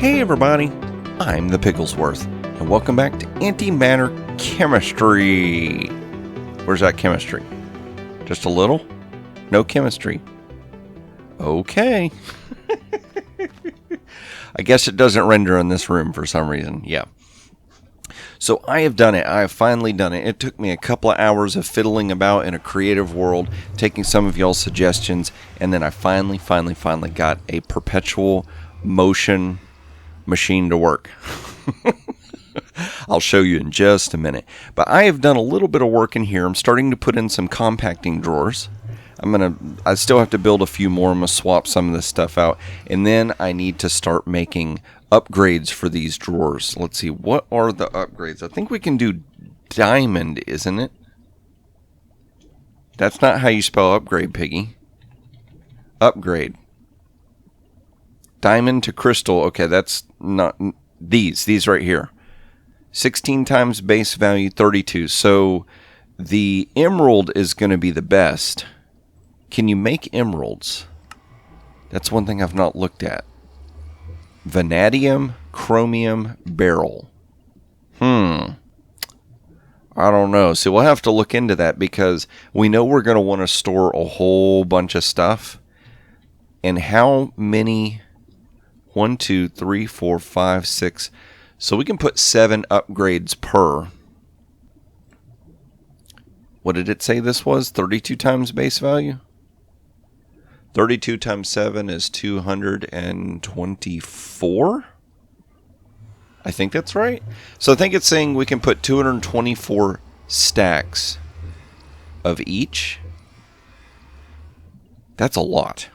Hey everybody, I'm the Pigglesworth, and welcome back to Antimater Chemistry. Where's that chemistry? Just a little? No chemistry. Okay. I guess it doesn't render in this room for some reason. Yeah. So I have done it. I have finally done it. It took me a couple of hours of fiddling about in a creative world, taking some of y'all's suggestions, and then I finally got a perpetual motion machine to work. I'll show you in just a minute. But I have done a little bit of work in here. I'm starting to put in some compacting drawers. I still have to build a few more. I'm going to swap some of this stuff out. And then I need to start making upgrades for these drawers. Let's see, what are the upgrades? I think we can do diamond, isn't it? That's not how you spell upgrade, Piggy. Upgrade. Diamond to crystal. Okay, that's not these right here. 16 times base value 32. So the emerald is going to be the best. Can you make emeralds? That's one thing I've not looked at. Vanadium, chromium, beryl. I don't know. So we'll have to look into that because we know we're going to want to store a whole bunch of stuff. And how many? 1, 2, 3, 4, 5, 6. So we can put 7 upgrades per. What did it say this was? 32 times base value? 32 times 7 is 224? I think that's right. So I think it's saying we can put 224 stacks of each. That's a lot.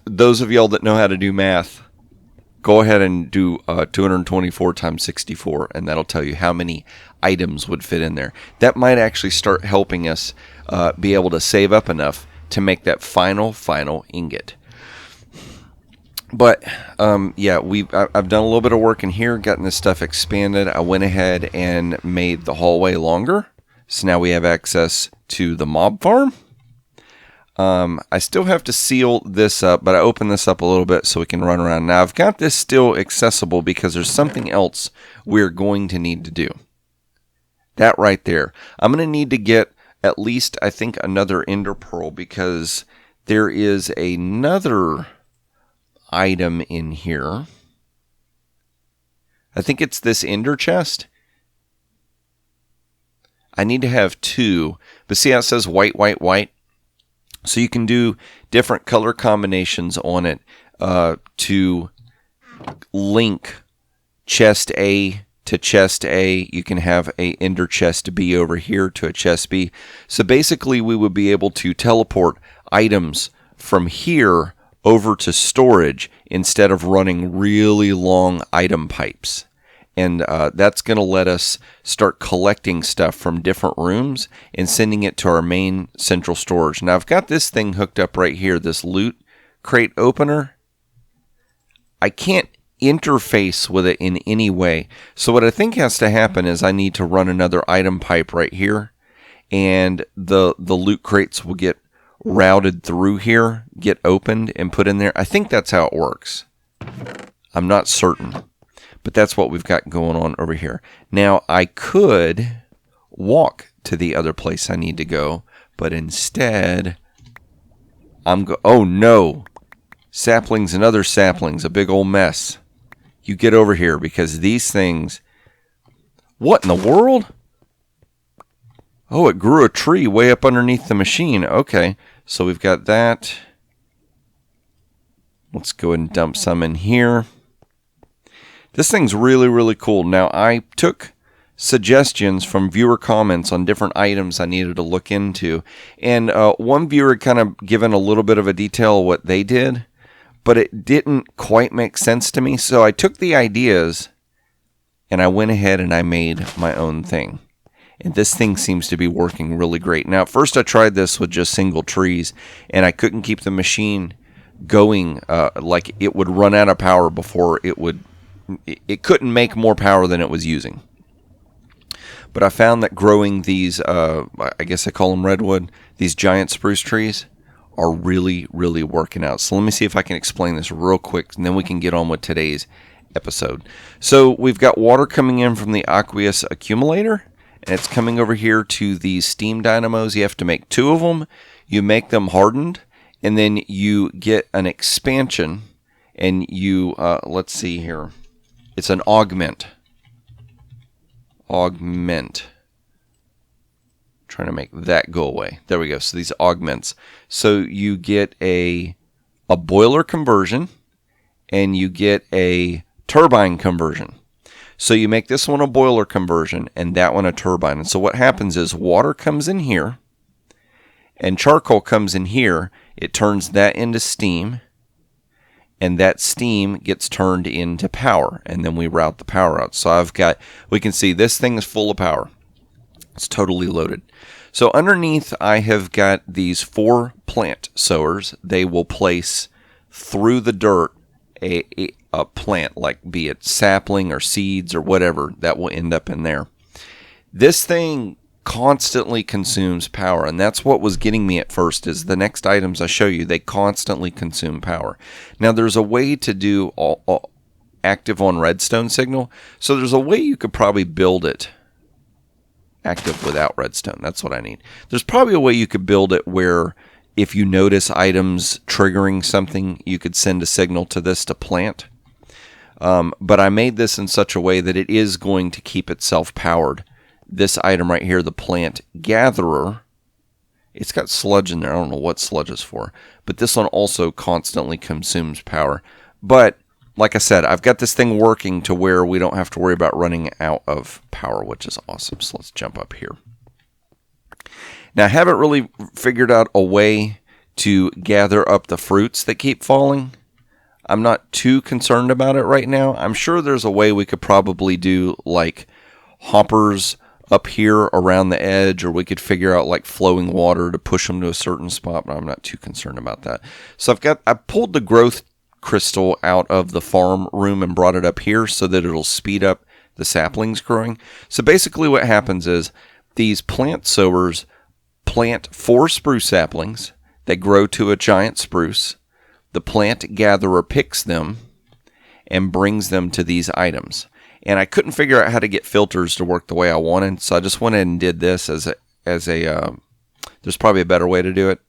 Those of y'all that know how to do math, go ahead and do 224 times 64, and that'll tell you how many items would fit in there. That might actually start helping us be able to save up enough to make that final ingot. But yeah, I've done a little bit of work in here, gotten this stuff expanded. I went ahead and made the hallway longer, so now we have access to the mob farm. I still have to seal this up, but I opened this up a little bit so we can run around. Now, I've got this still accessible because there's something else we're going to need to do. That right there. I'm going to need to get at least, I think, another ender pearl because there is another item in here. I think it's this ender chest. I need to have 2, but see how it says white, white, white? So you can do different color combinations on it to link chest A to chest A. You can have a ender chest B over here to a chest B. So basically we would be able to teleport items from here over to storage instead of running really long item pipes. And that's going to let us start collecting stuff from different rooms and sending it to our main central storage. Now, I've got this thing hooked up right here, this loot crate opener. I can't interface with it in any way. So what I think has to happen is I need to run another item pipe right here. And the loot crates will get routed through here, get opened, and put in there. I think that's how it works. I'm not certain. But that's what we've got going on over here. Now, I could walk to the other place I need to go, but instead, oh no! Saplings and other saplings, a big old mess. You get over here because these things... What in the world? Oh, it grew a tree way up underneath the machine. Okay, so we've got that. Let's go ahead and dump some in here. This thing's really, really cool. Now, I took suggestions from viewer comments on different items I needed to look into. And one viewer kind of given a little bit of a detail of what they did, but it didn't quite make sense to me. So I took the ideas and I went ahead and I made my own thing. And this thing seems to be working really great. Now, at first I tried this with just single trees, and I couldn't keep the machine going. Like it would run out of power before it couldn't make more power than it was using. But I found that growing these, I guess I call them redwood, these giant spruce trees, are really, really working out. So let me see if I can explain this real quick, and then we can get on with today's episode. So we've got water coming in from the aqueous accumulator, and it's coming over here to these steam dynamos. You have to make 2 of them. You make them hardened, and then you get an expansion, and you, let's see here. It's an augment. Trying to make that go away. There we go. So these augments. So you get a boiler conversion, and you get a turbine conversion. So you make this one a boiler conversion and that one a turbine. And so what happens is water comes in here and charcoal comes in here. It turns that into steam, and that steam gets turned into power, and then we route the power out. So we can see this thing is full of power. It's totally loaded. So underneath I have got these 4 plant sowers. They will place through the dirt a plant, like be it sapling or seeds or whatever, that will end up in there. This thing constantly consumes power, and that's what was getting me at first. Is the next items I show you, they constantly consume power. Now there's a way to do all active on redstone signal, so there's a way you could probably build it active without redstone. That's what I need. There's probably a way you could build it where if you notice items triggering something, you could send a signal to this to plant. But I made this in such a way that it is going to keep itself powered. This item right here, the plant gatherer, it's got sludge in there. I don't know what sludge is for. But this one also constantly consumes power. But like I said, I've got this thing working to where we don't have to worry about running out of power, which is awesome. So let's jump up here. Now, I haven't really figured out a way to gather up the fruits that keep falling. I'm not too concerned about it right now. I'm sure there's a way we could probably do like hoppers up here around the edge, or we could figure out like flowing water to push them to a certain spot, but I'm not too concerned about that. So I pulled the growth crystal out of the farm room and brought it up here so that it'll speed up the saplings growing. So basically what happens is these plant sowers plant 4 spruce saplings. They grow to a giant spruce. The plant gatherer picks them and brings them to these items. And I couldn't figure out how to get filters to work the way I wanted, so I just went ahead and did this as a there's probably a better way to do it,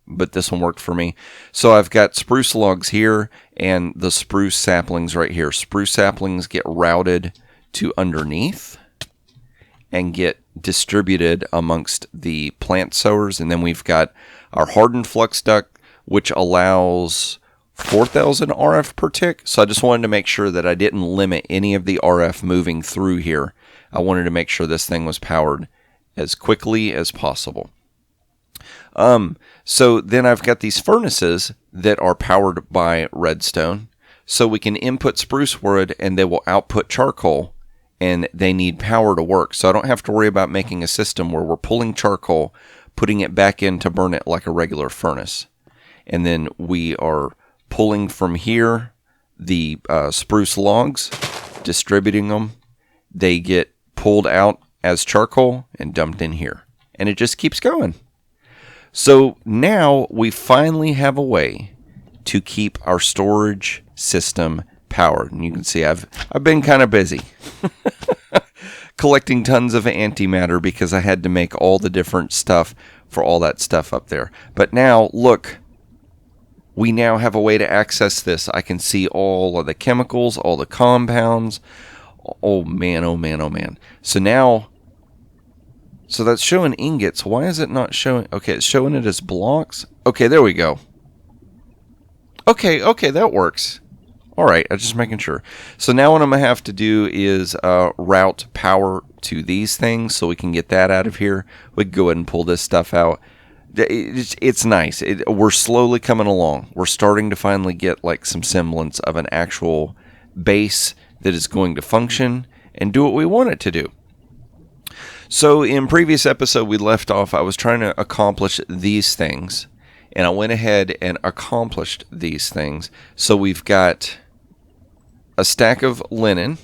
but this one worked for me. So I've got spruce logs here and the spruce saplings right here. Spruce saplings get routed to underneath and get distributed amongst the plant sowers. And then we've got our hardened flux duct, which allows 4,000 RF per tick. So I just wanted to make sure that I didn't limit any of the RF moving through here. I wanted to make sure this thing was powered as quickly as possible. So then I've got these furnaces that are powered by redstone. So we can input spruce wood and they will output charcoal, and they need power to work. So I don't have to worry about making a system where we're pulling charcoal, putting it back in to burn it like a regular furnace. And then we are pulling from here the spruce logs, distributing them. They get pulled out as charcoal and dumped in here. And it just keeps going. So now we finally have a way to keep our storage system powered. And you can see I've been kind of busy collecting tons of antimatter because I had to make all the different stuff for all that stuff up there. But now, look, we now have a way to access this. I can see all of the chemicals, all the compounds. Oh man, oh man, oh man. So now, so that's showing ingots. Why is it not showing? Okay, it's showing it as blocks. Okay, there we go. Okay, that works. All right, I'm just making sure. So now what I'm going to have to do is route power to these things so we can get that out of here. We can go ahead and pull this stuff out. It's nice. We're slowly coming along. We're starting to finally get like some semblance of an actual base that is going to function and do what we want it to do. So in previous episode we left off, I was trying to accomplish these things, and I went ahead and accomplished these things. So we've got a stack of linen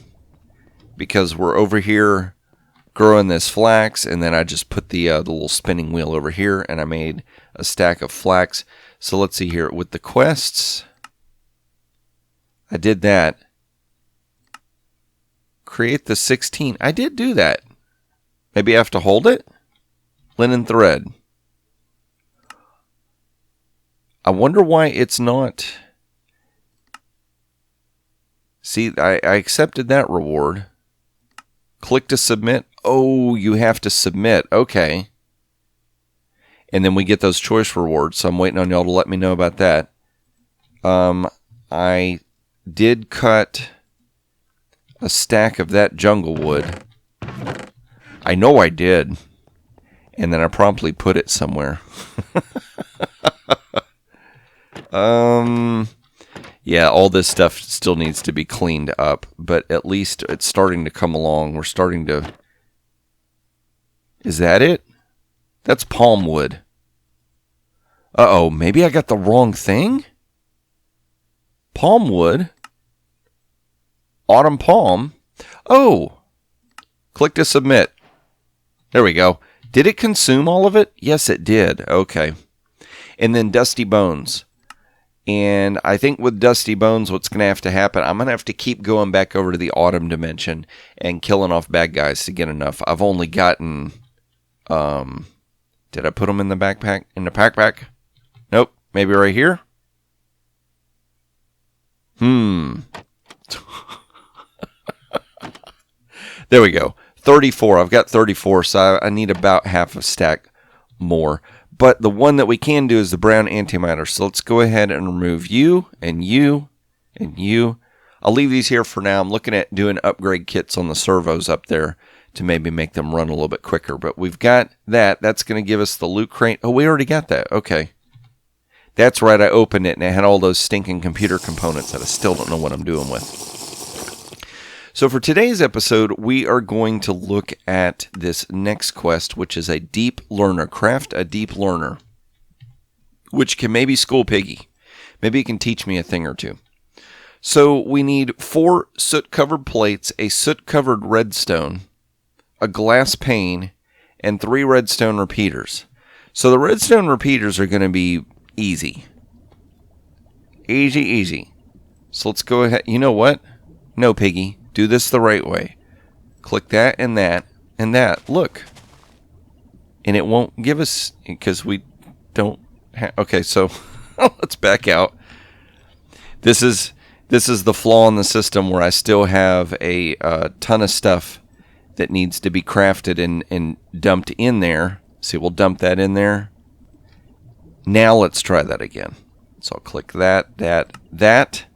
because we're over here growing this flax, and then I just put the little spinning wheel over here and I made a stack of flax. So let's see here. With the quests, I did that. Create the 16. I did do that. Maybe I have to hold it? Linen thread. I wonder why it's not. See, I accepted that reward. Click to submit. Oh, you have to submit. Okay. And then we get those choice rewards. So I'm waiting on y'all to let me know about that. I did cut a stack of that jungle wood. I know I did. And then I promptly put it somewhere. Yeah, all this stuff still needs to be cleaned up, but at least it's starting to come along. We're starting to... Is that it? That's palm wood. Uh-oh, maybe I got the wrong thing? Palm wood? Autumn palm? Oh! Click to submit. There we go. Did it consume all of it? Yes, it did. Okay. And then dusty bones. And I think with dusty bones, what's going to have to happen, I'm going to have to keep going back over to the autumn dimension and killing off bad guys to get enough. I've only gotten... did I put them in the backpack? In the backpack? Nope. Maybe right here? There we go. 34. I've got 34, so I need about half a stack more. But the one that we can do is the brown antimatter. So let's go ahead and remove you and you and you. I'll leave these here for now. I'm looking at doing upgrade kits on the servos up there to maybe make them run a little bit quicker. But we've got that. That's going to give us the loot crate. Oh, we already got that. Okay. That's right. I opened it and it had all those stinking computer components that I still don't know what I'm doing with. So for today's episode, we are going to look at this next quest, which is a deep learner. Craft a deep learner, which can maybe school Piggy. Maybe it can teach me a thing or two. So we need 4 soot-covered plates, a soot-covered redstone, a glass pane, and 3 redstone repeaters. So the redstone repeaters are going to be easy. Easy, easy. So let's go ahead. You know what? No, Piggy. Do this the right way. Click that and that and that. Look. And it won't give us, because we don't have... Okay, so let's back out. This is the flaw in the system where I still have a ton of stuff that needs to be crafted and dumped in there. See, we'll dump that in there. Now let's try that again. So I'll click that.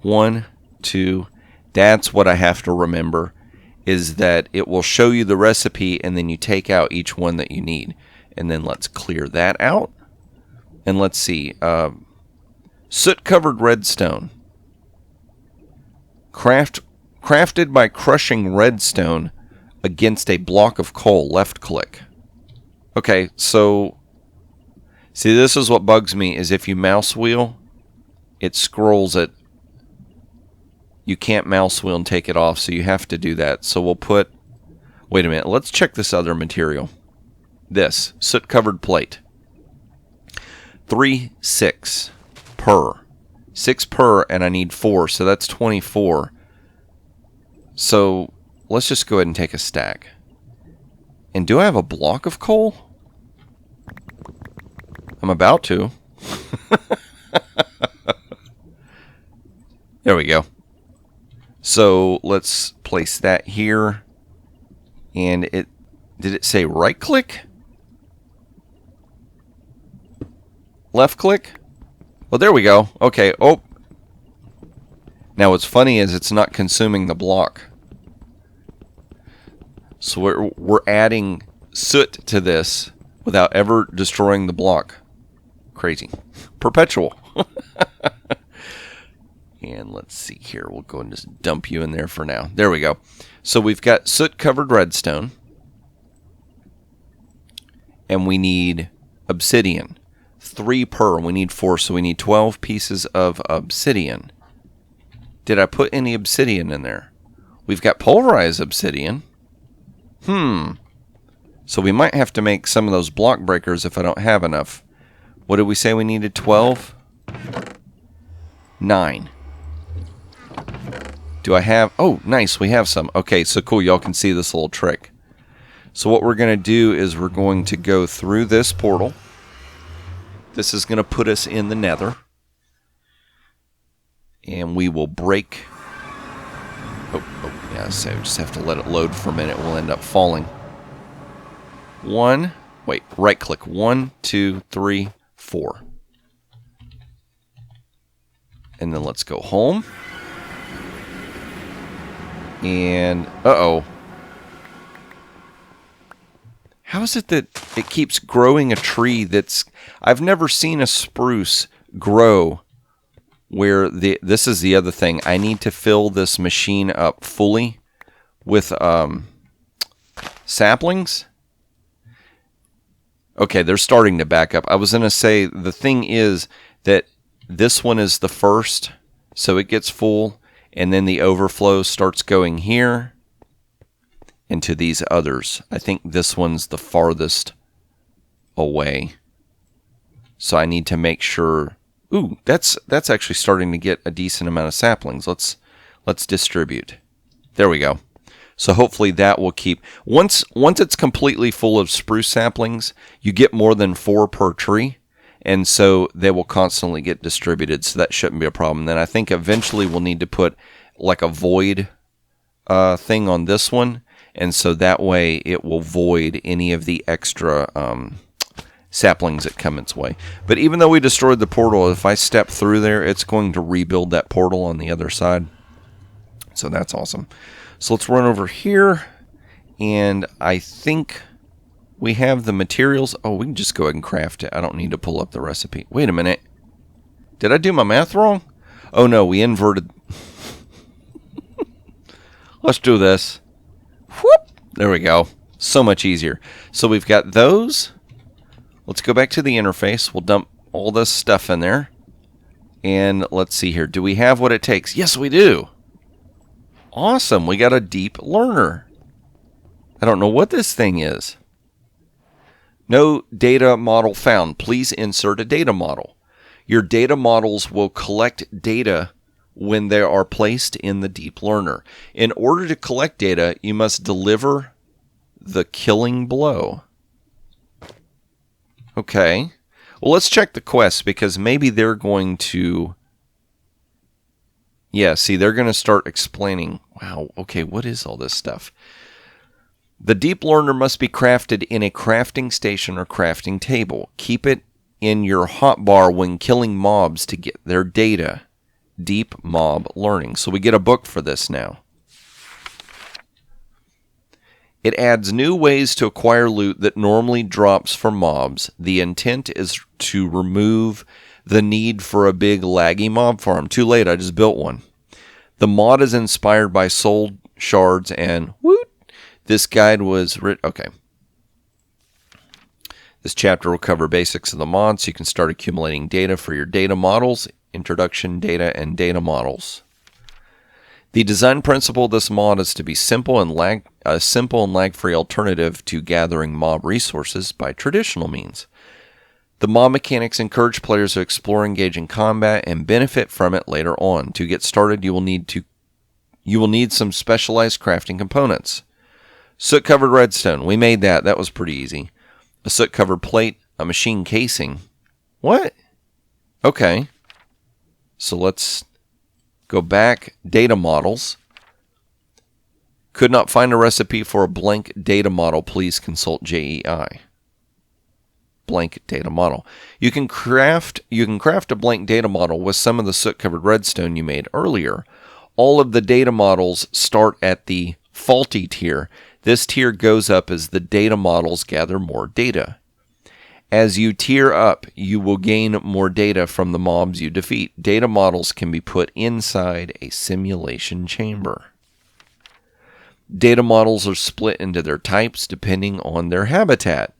1, 2... That's what I have to remember, is that it will show you the recipe and then you take out each one that you need. And then let's clear that out. And let's see. Soot-covered redstone. Crafted by crushing redstone against a block of coal. Left click. Okay, so... See, this is what bugs me, is if you mouse wheel, it scrolls it. You can't mouse wheel and take it off, so you have to do that. So we'll put... Wait a minute. Let's check this other material. This. Soot-covered plate. 3, 6 per. 6 per, and I need 4, so that's 24. So let's just go ahead and take a stack. And do I have a block of coal? I'm about to. There we go. So let's place that here. And did it say right click? Left click? Well, there we go. Okay. Oh. Now what's funny is it's not consuming the block. So we're adding soot to this without ever destroying the block. Crazy. Perpetual. And let's see here. We'll go and just dump you in there for now. There we go. So we've got soot-covered redstone. And we need obsidian. 3 per. We need 4. So we need 12 pieces of obsidian. Did I put any obsidian in there? We've got pulverized obsidian. So we might have to make some of those block breakers if I don't have enough. What did we say we needed? 12? 9. Do I have... Oh, nice. We have some. Okay, so cool. Y'all can see this little trick. So what we're going to do is we're going to go through this portal. This is going to put us in the nether. And we will break... Oh, yeah, so just have to let it load for a minute. We'll end up falling. Right click. 1, 2, 3, 4. And then let's go home. And, uh-oh. How is it that it keeps growing a tree that's... I've never seen a spruce grow where this is the other thing. I need to fill this machine up fully with saplings. Okay, they're starting to back up. I was going to say, the thing is that this one is the first, so it gets full, and then the overflow starts going here into these others. I think this one's the farthest away. So I need to make sure... Ooh, that's actually starting to get a decent amount of saplings. Let's distribute. There we go. So hopefully that will keep... Once it's completely full of spruce saplings, you get more than 4 per tree. And so they will constantly get distributed. So that shouldn't be a problem. Then I think eventually we'll need to put like a void thing on this one. And so that way it will void any of the extra saplings that come its way. But even though we destroyed the portal, if I step through there, it's going to rebuild that portal on the other side. So that's awesome. So let's run over here. And I think we have the materials. Oh, we can just go ahead and craft it. I don't need to pull up the recipe. Wait a minute. Did I do my math wrong? Oh no, we inverted. Let's do this. Whoop! There we go. So much easier. So we've got those. Let's go back to the interface. We'll dump all this stuff in there. And let's see here. Do we have what it takes? Yes, we do. Awesome. We got a deep learner. I don't know what this thing is. No data model found. Please insert a data model. Your data models will collect data when they are placed in the deep learner. In order to collect data, you must deliver the killing blow. Okay. Well, let's check the quest because maybe they're going to... Yeah, see, they're going to start explaining. Wow, okay, what is all this stuff? The deep learner must be crafted in a crafting station or crafting table. Keep it in your hotbar when killing mobs to get their data. Deep mob learning. So we get a book for this now. It adds new ways to acquire loot that normally drops for mobs. The intent is to remove the need for a big laggy mob farm. Too late, I just built one. The mod is inspired by soul shards and woot. This guide was written... Okay. This chapter will cover basics of the mod so you can start accumulating data for your data models, introduction data, and data models. The design principle of this mod is to be a simple and lag-free alternative to gathering mob resources by traditional means. The mob mechanics encourage players to explore, engage in combat, and benefit from it later on. To get started, you will need some specialized crafting components. Soot-covered redstone. We made that. That was pretty easy. A soot-covered plate. A machine casing. What? Okay. So let's go back. Data models. Could not find a recipe for a blank data model. Please consult JEI. Blank data model. You can craft a blank data model with some of the soot-covered redstone you made earlier. All of the data models start at the faulty tier. This tier goes up as the data models gather more data. As you tier up, you will gain more data from the mobs you defeat. Data models can be put inside a simulation chamber. Data models are split into their types depending on their habitat.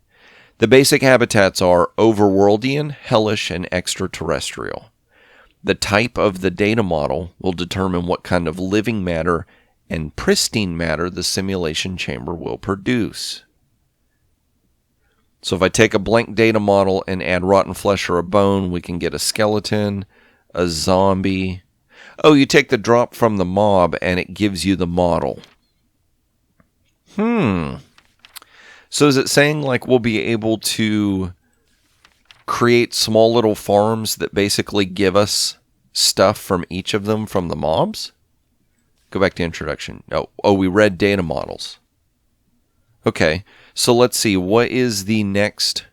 The basic habitats are overworldian, hellish, and extraterrestrial. The type of the data model will determine what kind of living matter and pristine matter the simulation chamber will produce. So if I take a blank data model and add rotten flesh or a bone, we can get a skeleton, a zombie. Oh, you take the drop from the mob and it gives you the model. So is it saying like we'll be able to create small little farms that basically give us stuff from each of them from the mobs? Go back to introduction. Oh, we read data models. Okay, so let's see. What is the next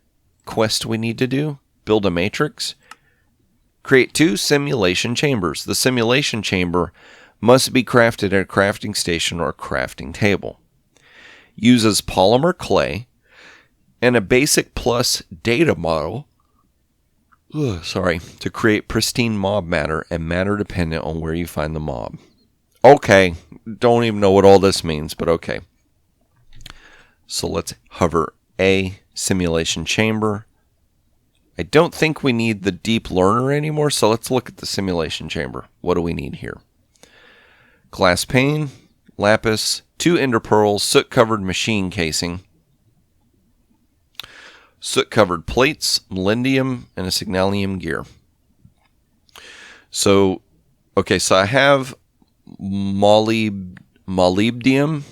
quest we need to do? Build a matrix. Create 2 simulation chambers. The simulation chamber must be crafted at a crafting station or a crafting table. Uses polymer clay and a basic plus data model to create pristine mob matter and matter dependent on where you find the mob. Okay, don't even know what all this means, but okay. So let's hover A, simulation chamber. I don't think we need the deep learner anymore, so let's look at the simulation chamber. What do we need here? Glass pane, lapis, 2 ender pearls, soot-covered machine casing, soot-covered plates, molybdenum, and a signalium gear. So, okay, so I have molybdenum,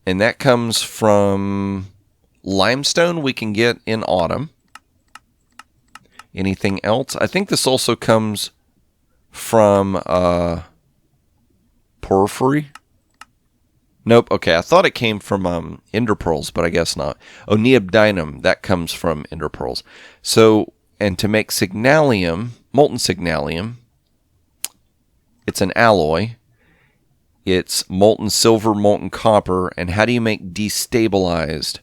and that comes from limestone we can get in autumn. Anything else? I think this also comes from porphyry. Nope. Okay, I thought it came from ender pearls, but I guess not. Oh, neodymium, that comes from ender pearls. So, and to make signalium, molten signalium, it's an alloy. It's molten silver, molten copper, and how do you make destabilized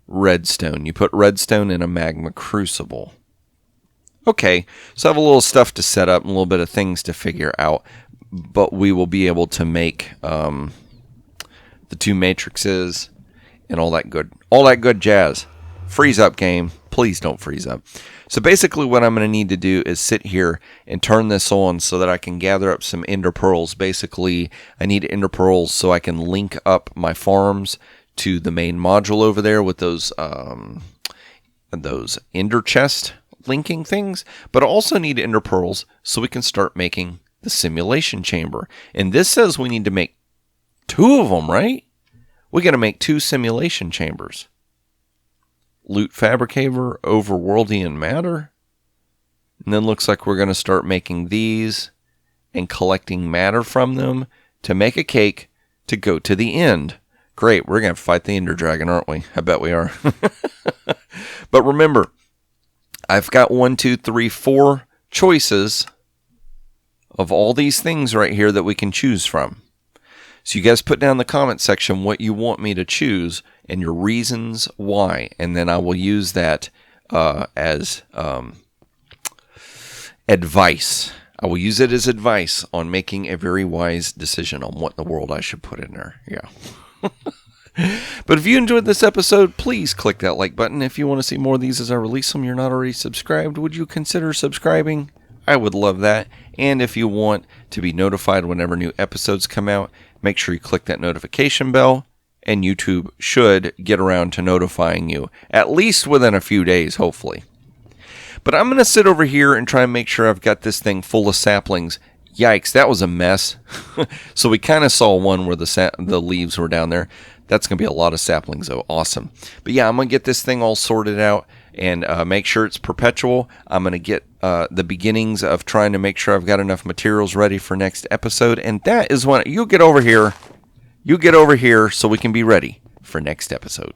redstone? You put redstone in a magma crucible. Okay, so I have a little stuff to set up and a little bit of things to figure out, but we will be able to make the 2 matrices and all that good jazz. Freeze up, game. Please don't freeze up. So basically what I'm going to need to do is sit here and turn this on so that I can gather up some ender pearls. Basically, I need ender pearls so I can link up my farms to the main module over there with those ender chest linking things. But I also need ender pearls so we can start making the simulation chamber. And this says we need to make 2 of them, right? We got to make 2 simulation chambers. Loot fabricator, overworldian matter. And then looks like we're going to start making these and collecting matter from them to make a cake to go to the end. Great, we're going to fight the Ender Dragon, aren't we? I bet we are. But remember, I've got 1, 2, 3, 4 choices of all these things right here that we can choose from. So you guys put down in the comment section what you want me to choose and your reasons why. And then I will use that as advice. I will use it as advice on making a very wise decision on what in the world I should put in there. Yeah. But if you enjoyed this episode, please click that like button. If you want to see more of these as I release them, you're not already subscribed, would you consider subscribing? I would love that. And if you want to be notified whenever new episodes come out, make sure you click that notification bell, and YouTube should get around to notifying you, at least within a few days, hopefully. But I'm going to sit over here and try and make sure I've got this thing full of saplings. Yikes, that was a mess. So we kind of saw one where the leaves were down there. That's going to be a lot of saplings, though. Awesome. But yeah, I'm going to get this thing all sorted out and make sure it's perpetual. I'm going to get the beginnings of trying to make sure I've got enough materials ready for next episode. And that is when you get over here. You get over here so we can be ready for next episode.